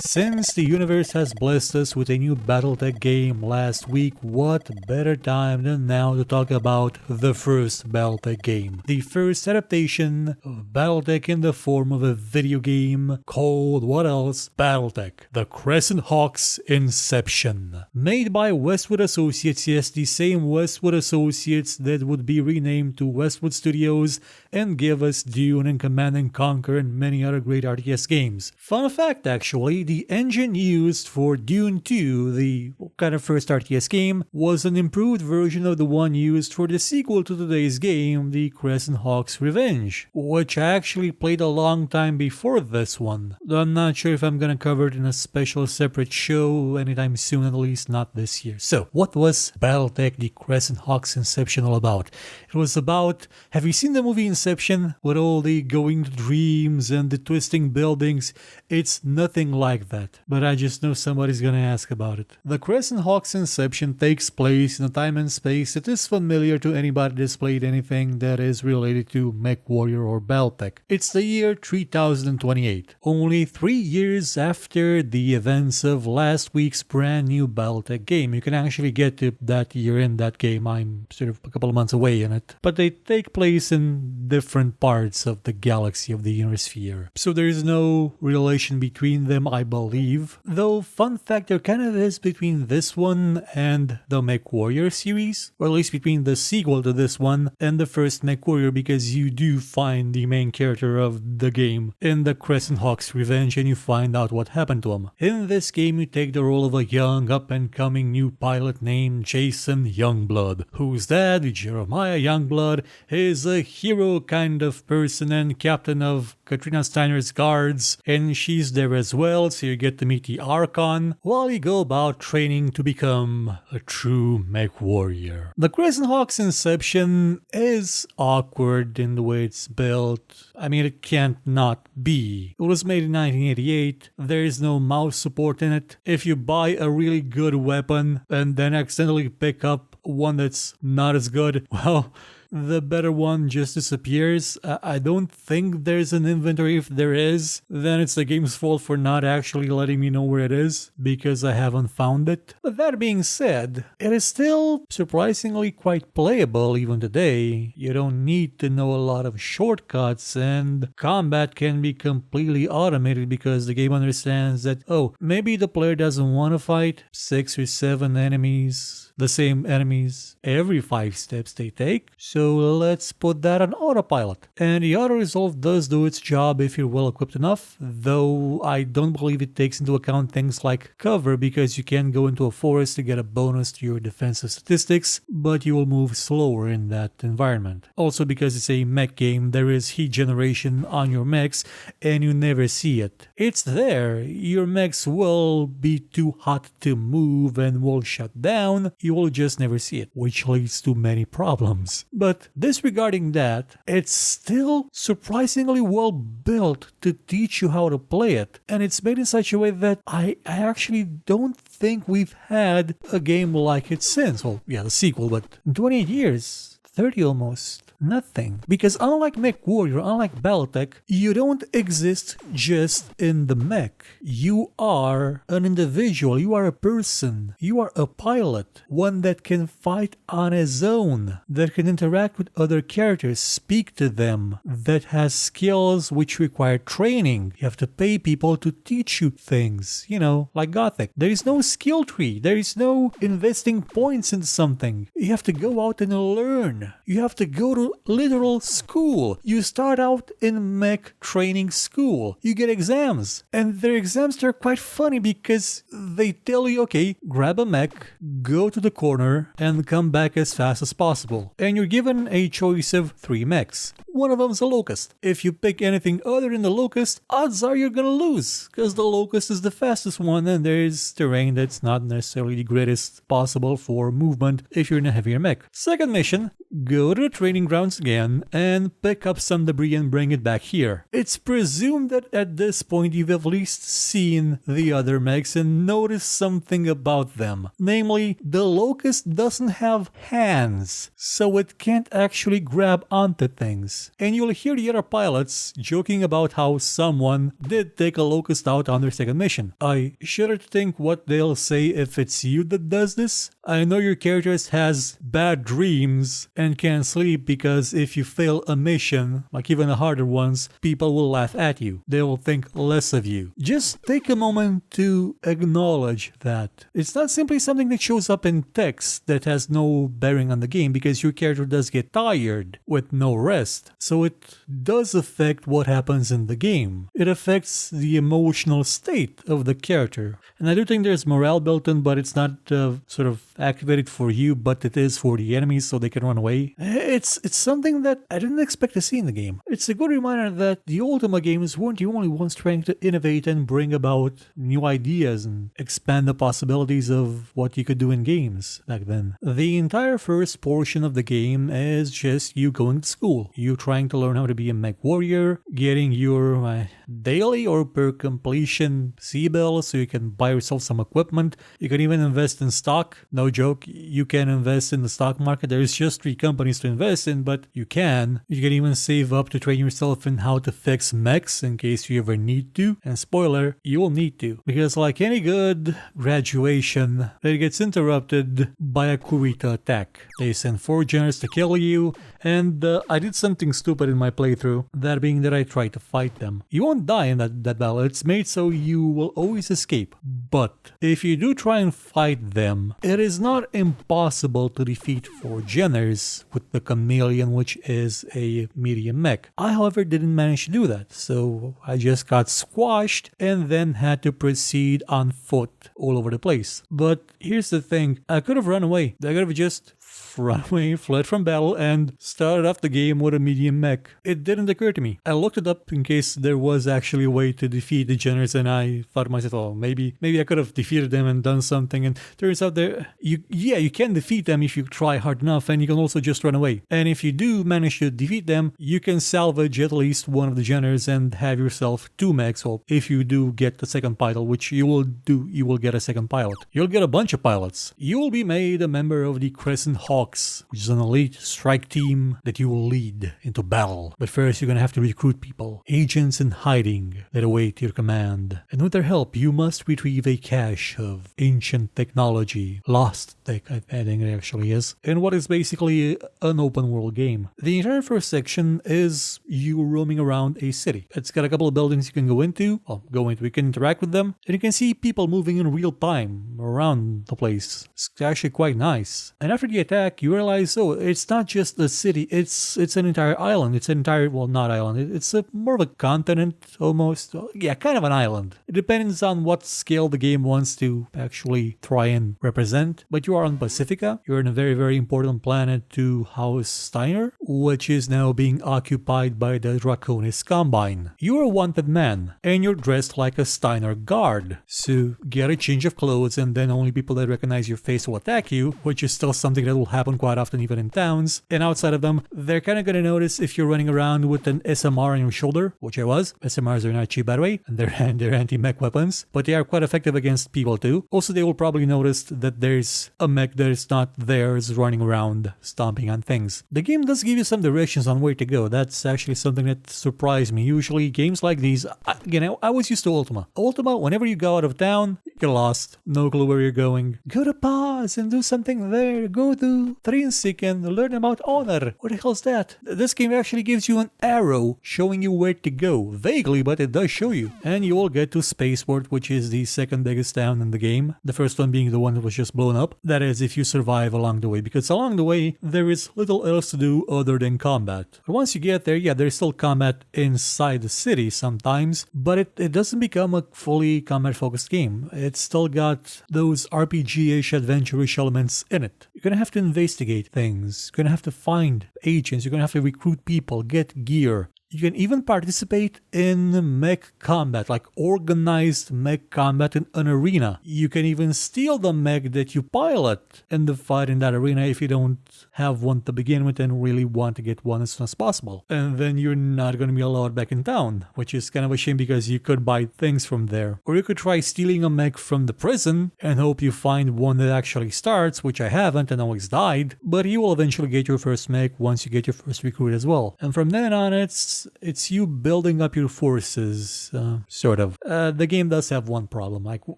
Since the universe has blessed us with a new Battletech game last week, what better time than now to talk about the first Battletech game. The first adaptation of Battletech in the form of a video game called, what else? Battletech, the Crescent Hawks Inception. Made by Westwood Associates, yes, the same Westwood Associates that would be renamed to Westwood Studios and give us Dune and Command & Conquer and many other great RTS games. Fun fact actually, the engine used for Dune 2, the kind of first RTS game, was an improved version of the one used for the sequel to today's game, the Crescent Hawks Revenge, which I actually played a long time before this one. I'm not sure if I'm gonna cover it in a special separate show anytime soon, at least not this year. So, what was Battletech the Crescent Hawks Inception all about? It was about, have you seen the movie Inception? With all the going to dreams and the twisting buildings? It's nothing like that, but I just know somebody's gonna ask about it. The Crescent Hawks Inception takes place in a time and space that is familiar to anybody that's played anything that is related to MechWarrior or Battletech. It's the year 3028, only 3 years after the events of last week's brand new Battletech game. You can actually get to that year in that game. I'm sort of a couple of months away in it, but they take place in different parts of the galaxy of the Unisphere. So there is no relation between them, I believe. Though, fun fact, there kind of is between this one and the MechWarrior series, or at least between the sequel to this one and the first MechWarrior, because you do find the main character of the game in the Crescent Hawks Revenge and you find out what happened to him. In this game, you take the role of a young, up-and-coming new pilot named Jason Youngblood, whose dad, Jeremiah Youngblood, is a hero kind of person and captain of Katrina Steiner's guards, and she's there as well, so you get to meet the Archon while you go about training to become a true mech warrior. The Crescent Hawks Inception is awkward in the way it's built. I mean, it can't not be. It was made in 1988, there is no mouse support in it. If you buy a really good weapon and then accidentally pick up one that's not as good, well, the better one just disappears. I don't think there's an inventory. If there is, then it's the game's fault for not actually letting me know where it is, because I haven't found it. But that being said, it is still surprisingly quite playable even today. You don't need to know a lot of shortcuts, and combat can be completely automated because the game understands that, oh, maybe the player doesn't want to fight 6 or 7 enemies, the same enemies, every 5 steps they take. So let's put that on autopilot. And the auto-resolve does do its job if you're well equipped enough, though I don't believe it takes into account things like cover, because you can go into a forest to get a bonus to your defensive statistics, but you will move slower in that environment. Also, because it's a mech game, there is heat generation on your mechs and you never see it. It's there. Your mechs will be too hot to move and will shut down. You will just never see it, which leads to many problems. But disregarding that, it's still surprisingly well built to teach you how to play it. And it's made in such a way that I actually don't think we've had a game like it since. Well, yeah, the sequel, but in 28 years, 30 almost. Nothing. Because unlike MechWarrior, unlike Battletech, you don't exist just in the mech. You are an individual, you are a person, you are a pilot, one that can fight on his own, that can interact with other characters, speak to them, that has skills which require training. You have to pay people to teach you things, you know, like Gothic. There is no skill tree, there is no investing points in something. You have to go out and learn. You have to go to literal school. You start out in mech training school. You get exams. And their exams are quite funny because they tell you, okay, grab a mech, go to the corner, and come back as fast as possible. And you're given a choice of 3 mechs. One of them is a Locust. If you pick anything other than the Locust, odds are you're gonna lose, because the Locust is the fastest one and there's terrain that's not necessarily the greatest possible for movement if you're in a heavier mech. Second mission, go to the training grounds again and pick up some debris and bring it back here. It's presumed that at this point you've at least seen the other mechs and noticed something about them. Namely, the Locust doesn't have hands, so it can't actually grab onto things. enemies. And you'll hear the other pilots joking about how someone did take a locust out on their second mission. I shudder to think what they'll say if it's you that does this. I know your characters has bad dreams and can't sleep because if you fail a mission, like even the harder ones, people will laugh at you. They will think less of you. Just take a moment to acknowledge that. It's not simply something that shows up in text that has no bearing on the game because your character does get tired with no rest. So it does affect what happens in the game. It affects the emotional state of the character. And I do think there's morale built in, but it's not sort of activated for you, but it is for the enemies so they can run away. It's something that I didn't expect to see in the game. It's a good reminder that the Ultima games weren't the only ones trying to innovate and bring about new ideas and expand the possibilities of what you could do in games back then. The entire first portion of the game is just you going to school. You trying to learn how to be a MechWarrior, getting your daily or per completion C-bill so you can buy yourself some equipment. You can even invest in stock. No joke, you can invest in the stock market. There's just 3 companies to invest in, but you can. You can even save up to train yourself in how to fix mechs in case you ever need to. And spoiler, you will need to. Because like any good graduation, it gets interrupted by a Kurita attack. They send 4 generals to kill you, and I did something stupid in my playthrough, that being that I tried to fight them. You won't die in that battle, it's made so you will always escape. But if you do try and fight them, it is not impossible to defeat 4 generals with the chameleon, which is a medium mech. I, however, didn't manage to do that, so I just got squashed and then had to proceed on foot all over the place. But here's the thing, I could have run away. I could have just run away, fled from battle, and started off the game with a medium mech. It didn't occur to me. I looked it up in case there was actually a way to defeat the generals, and I thought to myself, oh, maybe I could have defeated them and done something. And turns out you can defeat them if you try hard enough, and you can also just run away. And if you do manage to defeat them, you can salvage at least one of the generals and have yourself 2 mechs. Well, if you do get the second pilot, which you will do, you will get a second pilot. You'll get a bunch of pilots. You will be made a member of the Crescent, which is an elite strike team that you will lead into battle. But first, you're gonna have to recruit people, agents in hiding that await your command. And with their help, you must retrieve a cache of ancient technology, lost tech, I think it actually is, in what is basically an open world game. The entire first section is you roaming around a city. It's got a couple of buildings you can go into, you can interact with them, and you can see people moving in real time around the place. It's actually quite nice. And after the attack, you realize, oh, it's not just a city, it's an entire island. It's an entire, well, not island, it's more of a continent almost. Yeah, kind of an island. It depends on what scale the game wants to actually try and represent. But you are on Pacifica. You're in a very, very important planet to house Steiner, which is now being occupied by the Draconis Combine. You're a wanted man, and you're dressed like a Steiner guard. So get a change of clothes, and then only people that recognize your face will attack you, which is still something that will happen quite often even in towns. And outside of them, they're kind of going to notice if you're running around with an SMR on your shoulder, which I was. SMRs are not cheap, by the way, and they're anti-mech weapons, but they are quite effective against people too. Also, they will probably notice that there's a mech that is not theirs running around stomping on things. The game does give you some directions on where to go. That's actually something that surprised me. Usually games like these, I was used to Ultima. Whenever you go out of town, you get lost, no clue where you're going. Go to pause and do something there. Go to Trinsic and learn about honor. What the hell's that? This game actually gives you an arrow showing you where to go. Vaguely, but it does show you. And you will get to Spaceport, which is the second biggest town in the game. The first one being the one that was just blown up. That is, if you survive along the way, because along the way, there is little else to do other than combat. But once you get there, yeah, there's still combat inside the city sometimes, but it doesn't become a fully combat-focused game. It's still got those RPG-ish, adventure-ish elements in it. You're gonna have to investigate things. You're gonna have to find agents. You're gonna have to recruit people, get gear, You can even participate in mech combat, like organized mech combat in an arena. You can even steal the mech that you pilot in the fight in that arena if you don't have one to begin with and really want to get one as soon as possible. And then you're not going to be allowed back in town, which is kind of a shame because you could buy things from there. Or you could try stealing a mech from the prison and hope you find one that actually starts, which I haven't and always died, but you will eventually get your first mech once you get your first recruit as well. And from then on, it's you building up your forces, sort of. The game does have one problem. Like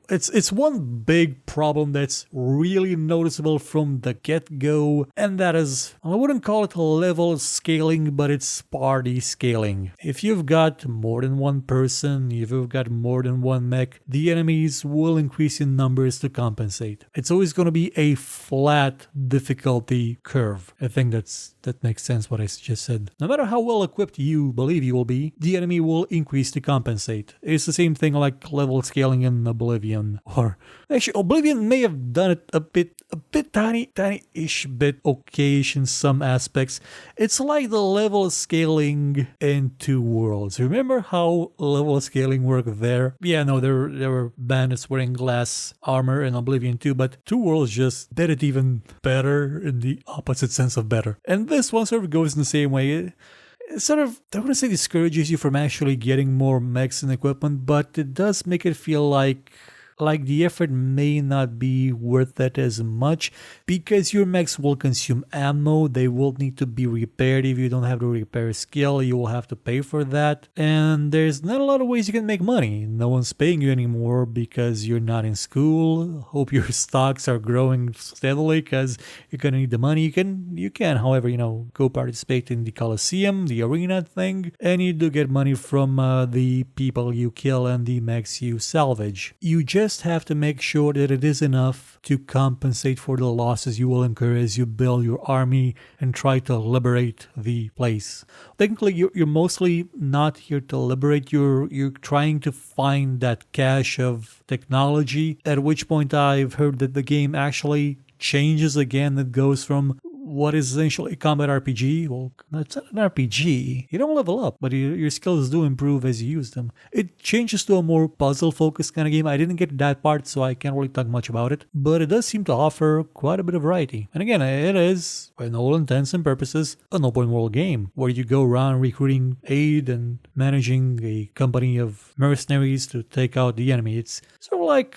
it's one big problem that's really noticeable from the get-go, and that is, I wouldn't call it level scaling, but it's party scaling. If you've got more than one person, if you've got more than one mech, the enemies will increase in numbers to compensate. It's always going to be a flat difficulty curve. I think that makes sense what I just said. No matter how well equipped you believe you will be, the enemy will increase to compensate. It's the same thing like level scaling in Oblivion. Or actually, Oblivion may have done it a bit tiny-ish bit okayish in some aspects. It's like the level scaling in Two Worlds. Remember how level scaling worked there? Yeah, no, there were bandits wearing glass armor in Oblivion too, but Two Worlds just did it even better in the opposite sense of better. And this one sort of goes in the same way. It sort of, I don't want to say discourages you from actually getting more mechs and equipment, but it does make it feel like the effort may not be worth it as much because your mechs will consume ammo, they will need to be repaired. If you don't have the repair skill, you will have to pay for that. And there's not a lot of ways you can make money. No one's paying you anymore because you're not in school. Hope your stocks are growing steadily because you're gonna need the money. You can, however, go participate in the Coliseum, the arena thing, and you do get money from the people you kill and the mechs you salvage. You just have to make sure that it is enough to compensate for the losses you will incur as you build your army and try to liberate the place. Technically, you're mostly not here to liberate, you're trying to find that cache of technology, at which point I've heard that the game actually changes again. It goes from what is essentially a combat RPG. Well, it's not an RPG. You don't level up, but your skills do improve as you use them. It changes to a more puzzle-focused kind of game. I didn't get to that part, so I can't really talk much about it. But it does seem to offer quite a bit of variety. And again, it is, in all intents and purposes, an open-world game where you go around recruiting aid and managing a company of mercenaries to take out the enemy. It's sort of like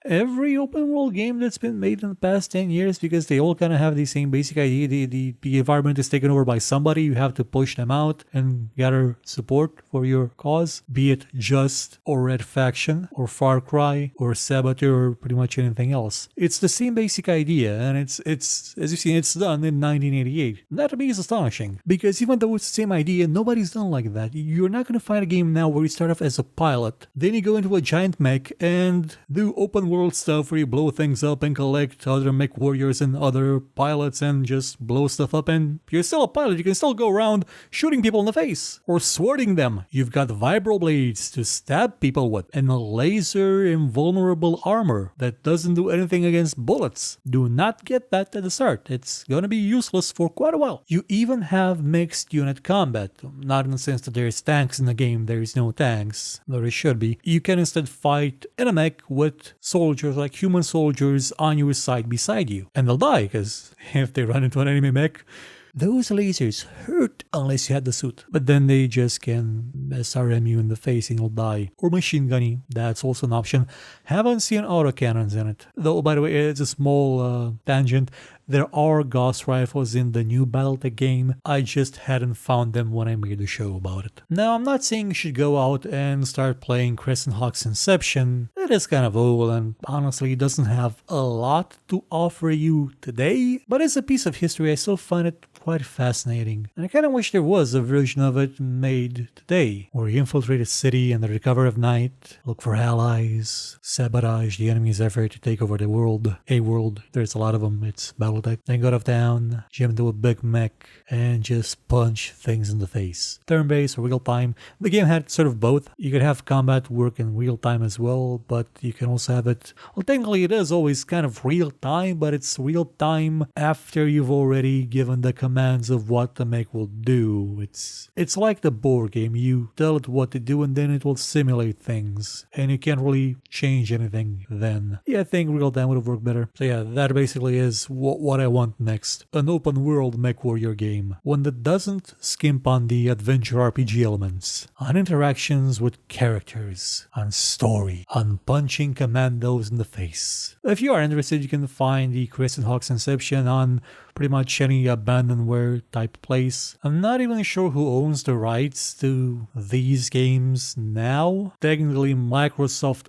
every open world game that's been made in the past 10 years because they all kind of have the same basic idea. The environment is taken over by somebody. You have to push them out and gather support for your cause, be it Just or Red Faction or Far Cry or Saboteur or pretty much anything else. It's the same basic idea, and it's as you've seen, it's done in 1988. That to me is astonishing because even though it's the same idea, nobody's done like that. You're not going to find a game now where you start off as a pilot, then you go into a giant mech and do open world stuff where you blow things up and collect other MechWarriors and other pilots and just blow stuff up, and you're still a pilot. You can still go around shooting people in the face or swording them. You've got vibroblades to stab people with and a laser invulnerable armor that doesn't do anything against bullets. Do not get that at the start. It's gonna be useless for quite a while. You even have mixed unit combat, not in the sense that there's tanks in the game. There is no tanks, though there should be. You can instead fight in a mech with soldiers, like human soldiers, on your side beside you. And they'll die, because if they run into an enemy mech, those lasers hurt unless you had the suit. But then they just can SRM you in the face and you'll die. Or machine gunning, that's also an option. Haven't seen autocannons in it. Though, by the way, it's a small tangent. There are Gauss rifles in the new Battletech game. I just hadn't found them when I made a show about it. Now, I'm not saying you should go out and start playing Crescent Inception. It is kind of old and honestly doesn't have a lot to offer you today. But as a piece of history, I still find it quite fascinating. And I kind of wish there was a version of it made today, where you infiltrate a city and the recover of night, look for allies, sabotage the enemy's effort to take over the world. A world, there's a lot of them. It's Battletech. Battletech. Then go out of town, jump into a big mech, and just punch things in the face. Turn-based or real-time. The game had sort of both. You could have combat work in real-time as well, but you can also have it... Well, technically it is always kind of real-time, but it's real-time after you've already given the commands of what the mech will do. It's like the board game. You tell it what to do and then it will simulate things. And you can't really change anything then. Yeah, I think real-time would have worked better. So yeah, that basically is what I want next. An open-world MechWarrior game. One that doesn't skimp on the adventure RPG elements. On interactions with characters. On story. On punching commandos in the face. If you are interested, you can find the Crescent Inception on pretty much any abandonware type place. I'm not even sure who owns the rights to these games now. Technically, Microsoft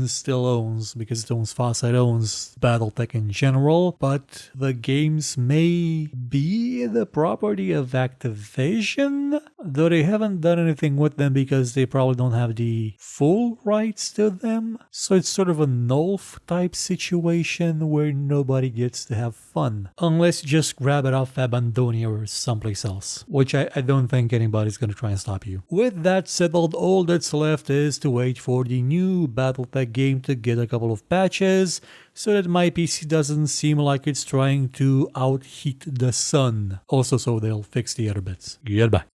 still owns, because it owns FASA, it owns Battletech in general, but the games may be the property of Activision, though they haven't done anything with them because they probably don't have the full rights to them. So it's sort of a Nolf type situation where nobody gets to have fun. Unless you just grab it off Abandonia or someplace else, which I don't think anybody's gonna try and stop you. With that settled, all that's left is to wait for the new Battletech game to get a couple of patches so that my PC doesn't seem like it's trying to out-heat the sun. Also, so they'll fix the other bits. Goodbye.